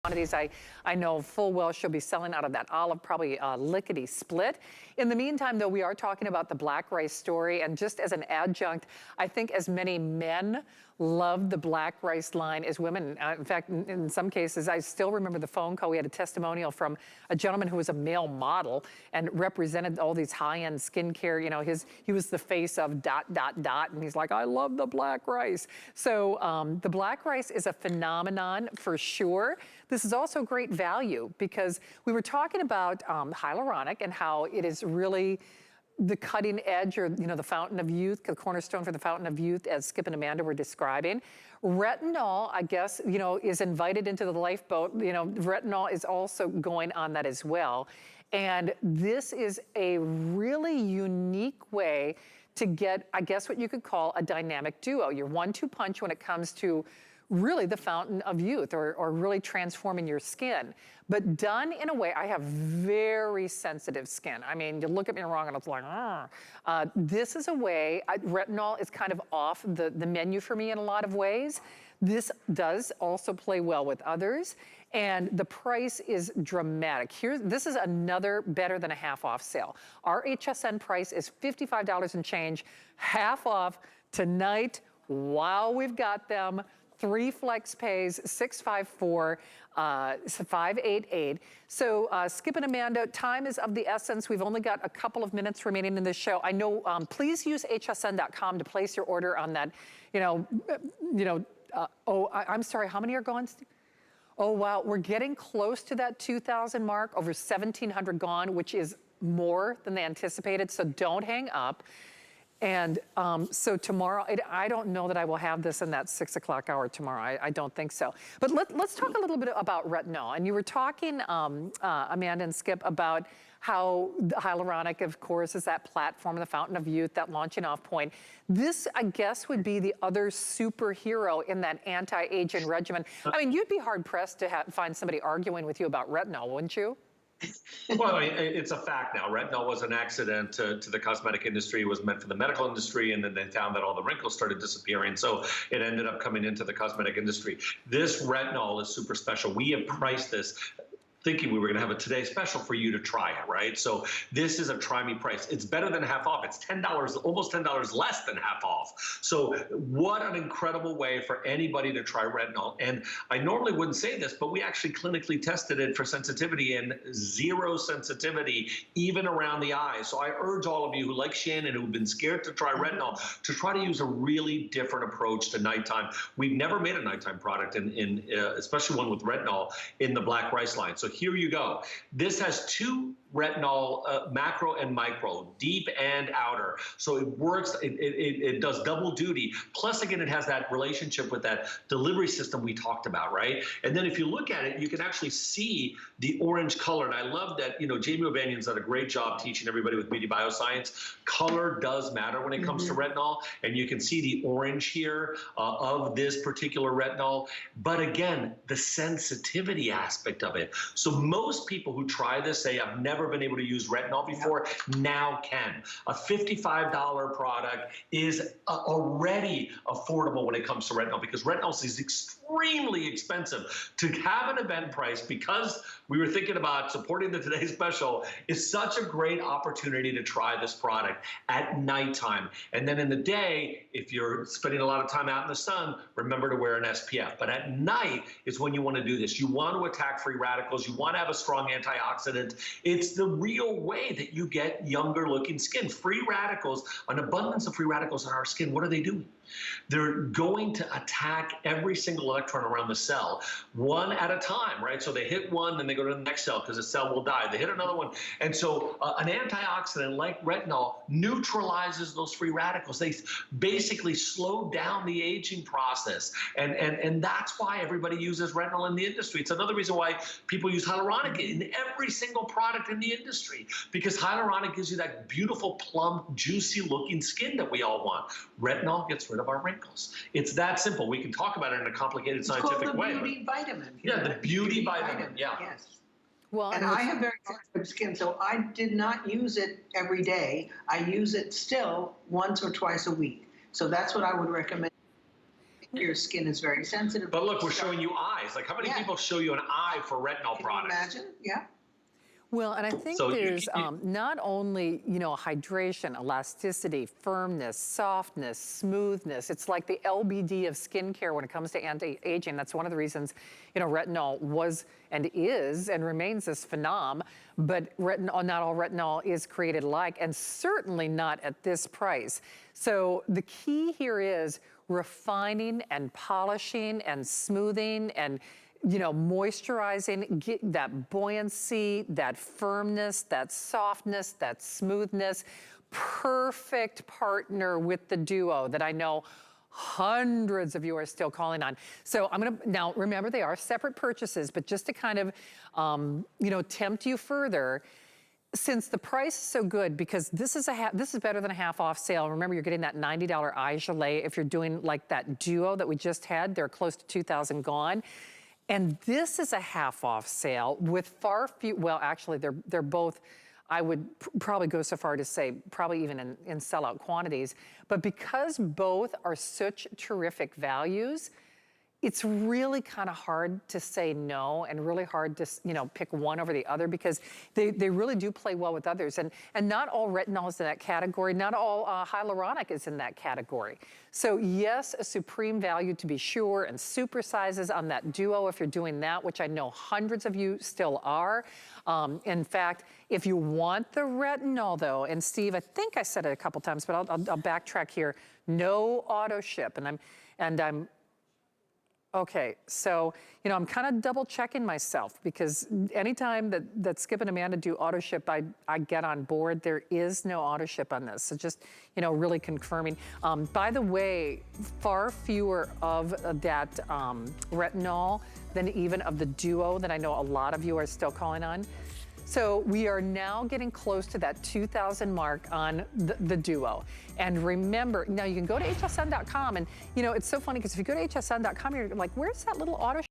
quantities. I know full well she'll be selling out of that olive, probably lickety split. In the meantime, though, we are talking about the black rice story, and just as an adjunct, I think as many men love the black rice line as women. In fact, in some cases, I still remember the phone call. We had a testimonial from a gentleman who was a male model and represented all these high-end skincare. You know, he was the face of ... and he's like, I love the black rice. So the black rice is a phenomenon for sure. This is also great value because we were talking about hyaluronic and how it is really the cutting edge, or the fountain of youth, the cornerstone for the fountain of youth, as Skip and Amanda were describing. Retinol, I guess, is invited into the lifeboat. Retinol is also going on that as well. And this is a really unique way to get, I guess, what you could call a dynamic duo. Your 1-2 punch when it comes to really the fountain of youth, or really transforming your skin. But done in a way, I have very sensitive skin. I mean, you look at me wrong and it's like, this is a way, retinol is kind of off the menu for me in a lot of ways. This does also play well with others. And the price is dramatic. This is another better than a half off sale. Our HSN price is $55 and change, half off tonight while we've got them. 3 flex pays, 654-588. So Skip and Amanda, time is of the essence. We've only got a couple of minutes remaining in this show. I know, please use hsn.com to place your order on that, I'm sorry, how many are gone? Oh, wow, we're getting close to that 2,000 mark, over 1,700 gone, which is more than they anticipated, so don't hang up. And so tomorrow, I don't know that I will have this in that 6 o'clock hour tomorrow. I don't think so. But let's talk a little bit about retinol. And you were talking, Amanda and Skip, about how the hyaluronic, of course, is that platform, the fountain of youth, that launching off point. This, I guess, would be the other superhero in that anti-aging regimen. I mean, you'd be hard-pressed to find somebody arguing with you about retinol, wouldn't you? Well, it's a fact now. Retinol was an accident to the cosmetic industry. It was meant for the medical industry, and then they found that all the wrinkles started disappearing. So it ended up coming into the cosmetic industry. This retinol is super special. We have priced this thinking we were going to have a today special for you to try it, right? So this is a try me price. It's better than half off. It's $10, almost $10 less than half off. So what an incredible way for anybody to try retinol. And I normally wouldn't say this, but we actually clinically tested it for sensitivity, and 0 sensitivity, even around the eyes. So I urge all of you who, like Shannon, who've been scared to try retinol, to try to use a really different approach to nighttime. We've never made a nighttime product, especially one with retinol, in the black rice line. So here you go. This has 2 retinol, macro and micro, deep and outer. So it works, it does double duty. Plus, again, it has that relationship with that delivery system we talked about, right? And then if you look at it, you can actually see the orange color. And I love that, Jamie O'Banion's done a great job teaching everybody with beauty bioscience. Color does matter when it comes to retinol. And you can see the orange here of this particular retinol. But again, the sensitivity aspect of it. So most people who try this say, I've never been able to use retinol before, now can. A $55 product is already affordable when it comes to retinol, because retinol is extremely expensive. To have an event price, because we were thinking about supporting the Today Special, is such a great opportunity to try this product at nighttime. And then in the day, if you're spending a lot of time out in the sun, remember to wear an SPF. But at night is when you want to do this. You want to attack free radicals. You want to have a strong antioxidant. It's the real way that you get younger looking skin. Free radicals, an abundance of free radicals in our skin, what are they doing? They're going to attack every single electron around the cell, one at a time, right? So they hit one, then they go to the next cell because the cell will die. They hit another one. And so an antioxidant like retinol neutralizes those free radicals. They basically slow down the aging process. And that's why everybody uses retinol in the industry. It's another reason why people use hyaluronic in every single product in the industry, because hyaluronic gives you that beautiful, plump, juicy looking skin that we all want. Retinol gets rid of our wrinkles. It's that simple. We can talk about it in a complicated scientific way. It's called the beauty vitamin. Yeah, the beauty vitamin. Yeah. Yes. Well, and I have very sensitive skin, so I did not use it every day. I use it still once or twice a week. So that's what I would recommend. Your skin is very sensitive. But look, we're showing you eyes. Like, how many Yeah. people show you an eye for retinol Can products? you imagine? Yeah. Well, and I think So there's not only, hydration, elasticity, firmness, softness, smoothness. It's like the LBD of skincare when it comes to anti-aging. That's one of the reasons, retinol was and is and remains this phenom. But retinol, not all retinol is created alike, and certainly not at this price. So the key here is refining and polishing and smoothing and moisturizing, get that buoyancy, that firmness, that softness, that smoothness. Perfect partner with the duo that I know hundreds of you are still calling on. So I'm gonna, now remember they are separate purchases, but just to kind of, tempt you further, since the price is so good, because this is better than a half off sale. Remember, you're getting that $90 eye gelée. If you're doing like that duo that we just had, they're close to 2,000 gone. And this is a half off sale with far few, well, actually they're both, I would probably go so far to say probably even in sellout quantities, but because both are such terrific values, it's really kind of hard to say no and really hard to, pick one over the other because they really do play well with others. And not all retinol is in that category. Not all hyaluronic is in that category. So yes, a supreme value to be sure, and super sizes on that duo if you're doing that, which I know hundreds of you still are. In fact, if you want the retinol though, and Steve, I think I said it a couple times, but I'll backtrack here. No auto ship, and I'm okay, so, I'm kind of double checking myself because anytime that Skip and Amanda do auto ship, I get on board. There is no auto ship on this. So just, really confirming. By the way, far fewer of that retinol than even of the duo that I know a lot of you are still calling on. So we are now getting close to that 2,000 mark on the duo. And remember, now you can go to hsn.com and, it's so funny because if you go to hsn.com, you're like, where's that little auto